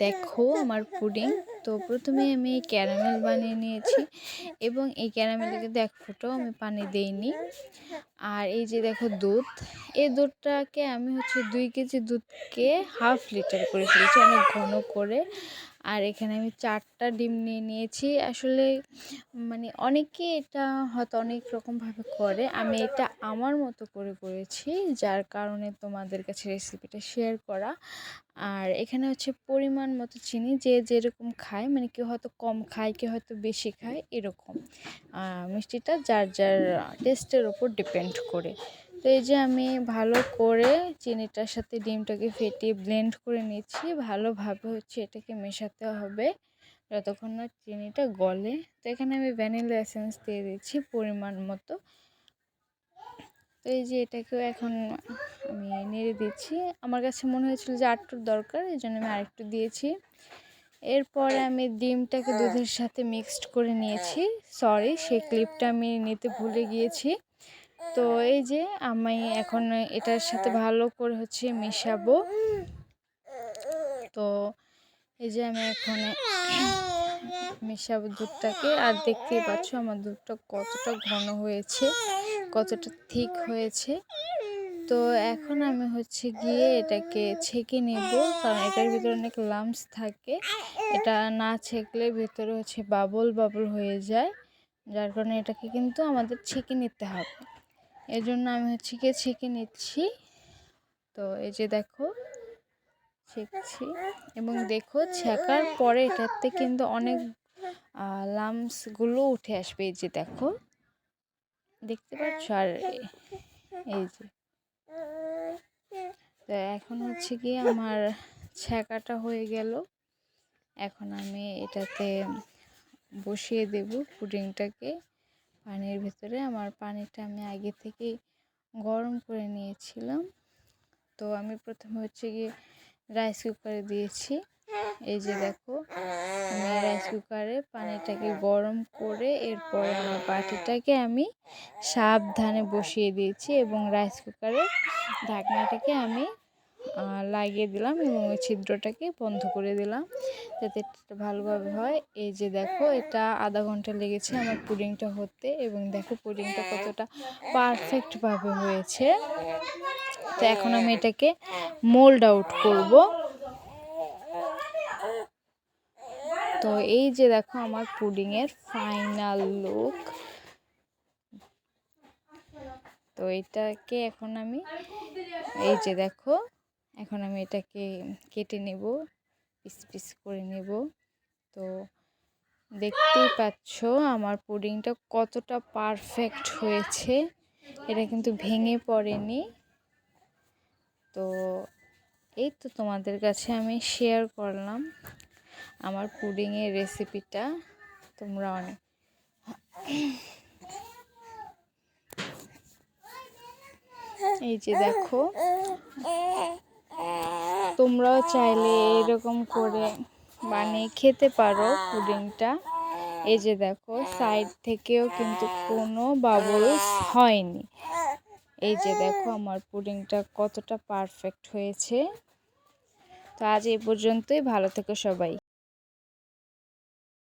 দেখো আমার পুডিং। তো প্রথমে আমি ক্যারামেল বানিয়ে নিয়েছি এবং এই ক্যারামেলে কিন্তু এক ফোঁটাও আমি পানি দেইনি। আর এই যে দেখো দুধ, এই দুধটাকে আমি 2 কেজি দুধকে হাফ লিটার করে ফেলেছি, অনেক ঘন করে। আর এখানে আমি 4টা ডিম নিয়ে নিয়েছি। আসলে অনেকে এটা হয়তো অনেক রকমভাবে করে, আমি এটা আমার মতো করে করেছি, যার কারণে তোমাদের কাছে রেসিপিটা শেয়ার করা। আর এখানে পরিমাণ মতো চিনি, যে যেরকম খায়, কেউ হয়তো কম খায়, কেউ হয়তো বেশি খায়, এরকম মিষ্টিটা যার যার টেস্টের ওপর ডিপেন্ড করে। তো এই যে আমি ভালো করে চিনিটার সাথে ডিমটাকে ফেটিয়ে ব্লেন্ড করে নিচ্ছি। ভালোভাবে এটাকে মেশাতে হবে যতক্ষণ না চিনিটা গলে। তো এখানে আমি ভ্যানিলা এসেন্স দিয়ে দিচ্ছি পরিমাণ মতো। তো এই যে এটাকেও এখন আমি নেড়ে দিচ্ছি। আমার কাছে মনে হয়েছিল যে আরেকটু দরকার, এই জন্য আমি আরেকটু দিয়েছি। এরপরে আমি ডিমটাকে দুধের সাথে মিক্সড করে নিয়েছি। সরি, সেই ক্লিপটা আমি নিতে ভুলে গিয়েছি। তো এই যে আমি এখন এটার সাথে ভালো করে মেশাবো। তো এই যে আমি এখন মেশাবো দুধটাকে। আর দেখতেই পাচ্ছ আমার দুধটা কতটা ঘন হয়েছে, কতটা থিক হয়েছে। তো এখন আমি গিয়ে এটাকে ছেঁকে নেব, কারণ এটার ভিতরে অনেক লাম্পস থাকে। এটা না ছেঁকলে ভিতরে বাবল বাবল হয়ে যায়, যার কারণে এটাকে কিন্তু আমাদের ছেঁকে নিতে হবে। এর জন্য আমি গিয়ে ছেঁকে নিচ্ছি। তো এই যে দেখো ছেঁকছি, এবং দেখো ছেঁকার পরে এটাতে কিন্তু অনেক লাম্পসগুলো উঠে আসবে। এই যে দেখো, দেখতে পাচ্ছ? আর এই যে তো এখন গিয়ে আমার ছেঁকাটা হয়ে গেল। এখন আমি এটাতে বসিয়ে দেব পুডিংটাকে পানির ভেতরে। আমার পানিটা আমি আগে থেকেই গরম করে নিয়েছিলাম। তো আমি প্রথমে গিয়ে রাইস কুকারে দিয়েছি। এই যে দেখো, আমি রাইস কুকারে পানিটাকে গরম করে এরপরে আমার বাটিটাকে আমি সাবধানে বসিয়ে দিয়েছি, এবং রাইস কুকারের ঢাকনাটাকে আমি লাগিয়ে দিলাম, এবং ওই ছিদ্রটাকে বন্ধ করে দিলাম যাতে এটা ভালোভাবে হয়। এই যে দেখো, এটা আধা ঘন্টা লেগেছে আমার পুডিংটা হতে, এবং দেখো পুডিংটা কতটা পারফেক্টভাবে হয়েছে। তো এখন আমি এটাকে মোল্ড আউট করব। তো এই যে দেখো আমার পুডিংয়ের ফাইনাল লুক। তো এটাকে এখন আমি এই যে দেখো, এখন আমি এটাকে কেটে নেব, পিস পিস করে নেব। তো দেখতেই পাচ্ছ আমার পুডিংটা কতটা পারফেক্ট হয়েছে, এটা কিন্তু ভেঙে পড়েনি। তো এই তো তোমাদের কাছে আমি শেয়ার করলাম আমার পুডিংয়ের রেসিপিটা। তোমরা অনেক এই যে দেখো, তোমরাও চাইলে এরকম করে বানিয়ে খেতে পারো পুডিংটা। এই যে দেখো, সাইড থেকেও কিন্তু কোনো বাবলস হয়নি। এই যে দেখো আমার পুডিংটা কতটা পারফেক্ট হয়েছে। তো আজ এই পর্যন্তই, ভালো থেকো সবাই।